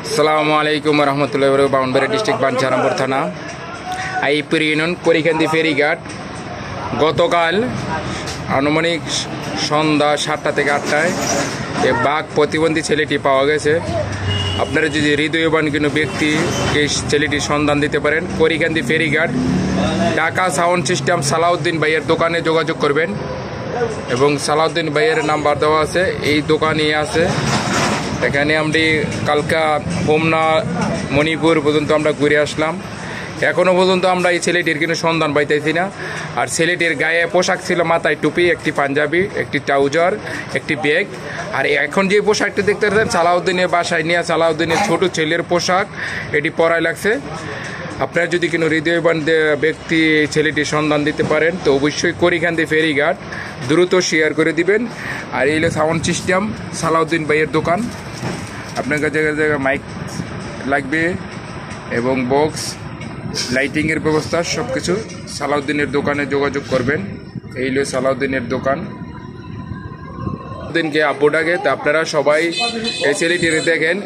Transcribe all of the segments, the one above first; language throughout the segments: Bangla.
আসসালামু আলাইকুম রহমতুল্লাহ বাউন্ডারি ডিস্ট্রিক্ট বাঞ্ছারামপুর থানা আইপুর ইউনিয়ন করিকান্দি ফেরিঘাট। গতকাল আনুমানিক সন্ধ্যা 7টা থেকে 8টায় এই বাঘ প্রতিবন্ধী ছেলেটি পাওয়া গেছে। আপনারা যদি হৃদয়বান কোনো ব্যক্তি এই ছেলেটির সন্ধান দিতে পারেন, করিকান্দি ফেরিঘাট ঢাকা সাউন্ড সিস্টেম সালাউদ্দিন ভাইয়ের দোকানে যোগাযোগ করবেন এবং সালাউদ্দিন ভাইয়ের নাম্বার দেওয়া আছে, এই দোকানে আছে। এখানে আমরা কালকা হোমনা মণিপুর পর্যন্ত আমরা ঘুরে আসলাম, এখনও পর্যন্ত আমরা এই ছেলেটির কিন্তু সন্ধান পাইতেছি না। আর ছেলেটির গায়ে পোশাক ছিল, মাথায় টুপি, একটি পাঞ্জাবি, একটি ট্রাউজার, একটি ব্যাগ। আর এখন যে পোশাকটি দেখতে পাচ্ছেন সালাউদ্দিনের বাসায় নিয়ে সালাউদ্দিনের ছোট ছেলের পোশাক, এটি পরাই লাগছে। আপনারা যদি কোনো হৃদয়বান ব্যক্তি এই ছেলেটির সন্ধান দিতে পারেন তো অবশ্যই করিকান্দি ফেরিঘাট দ্রুত শেয়ার করে দিবেন। আর এই হলো সাউন্ড সিস্টেম সালাউদ্দিন ভাইয়ের দোকান। আপনার কাছে জায়গায় মাইক লাগবে এবং বক্স, লাইটিংয়ের ব্যবস্থা সব কিছু সালাউদ্দিনের দোকানে যোগাযোগ করবেন। এই হলো সালাউদ্দিনের দোকান। দিনকে আব্বু ডাকে, তা আপনারা সবাই এই ছেলেটি দেখেন।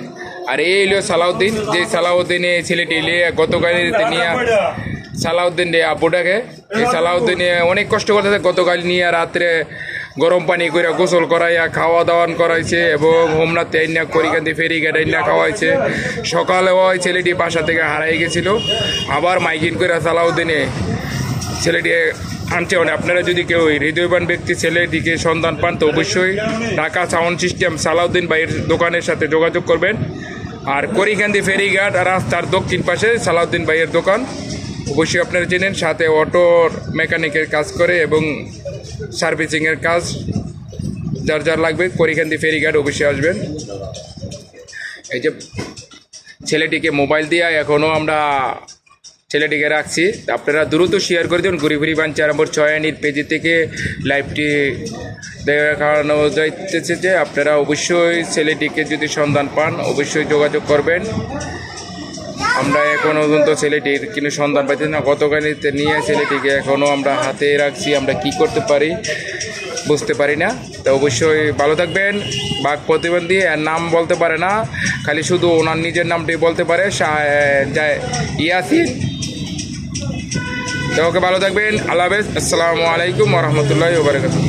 আর এই হলো সালাউদ্দিন, যে সালাউদ্দিন এই ছেলেটি গতকাল নিয়ে সালাউদ্দিন আব্বু ডাকে। এই সালাউদ্দিনে অনেক কষ্ট করতেছে, গতকাল নিয়ে রাত্রে গরম পানি করে গোসল করাইয়া খাওয়া দাওয়ান করাইছে এবং হোমনাথে আইনা করিকান্দি ফেরিঘাট আইনা খাওয়াইছে। সকালে ওই ছেলেটি বাসা থেকে হারাই গেছিল, আবার মাইকিং করে সালাউদ্দিনে ছেলেটি আনছে। মানে আপনারা যদি কেউ হৃদয়বান ব্যক্তি ছেলেটিকে সন্ধান পান তো অবশ্যই ঢাকা সাউন্ড সিস্টেম সালাউদ্দিন ভাইয়ের দোকানের সাথে যোগাযোগ করবেন। আর করিকান্দি ফেরিঘাট রাস্তার দক্ষিণ পাশে সালাউদ্দিন ভাইয়ের দোকান, অবশ্যই আপনারা চেনেন। সাথে অটোর মেকানিকের কাজ করে এবং সার্ভিসিংয়ের কাজ, যার যার লাগবে করিকান্দি ফেরিঘাট অবশ্যই আসবেন। এই যে ছেলেটিকে মোবাইল দিয়ে এখনও আমরা ছেলেটিকে রাখছি, আপনারা দ্রুত শেয়ার করে দেবেন। ঘুরি বাঞ্ছারামপুর 6 পেজি থেকে লাইভটি দেখানো যাইতেছে যে আপনারা অবশ্যই ছেলেটিকে যদি সন্ধান পান অবশ্যই যোগাযোগ করবেন। আমরা এখনও পর্যন্ত ছেলেটির কিন্তু সন্ধান পাইতেছি না। গতকালিতে নিয়ে ছেলেটিকে এখনও আমরা হাতে রাখছি, আমরা কি করতে পারি বুঝতে পারি না। তো অবশ্যই ভালো থাকবেন। বাঘ প্রতিবন্ধী, এর নাম বলতে পারে না, খালি শুধু ওনার নিজের নামটি বলতে পারে, ইয়াসিন। তো ওকে ভালো থাকবেন, আল্লাহ হাফেজ, আসসালামু আলাইকুম রহমতুল্লাহি ওয়া বারাকাতুহু।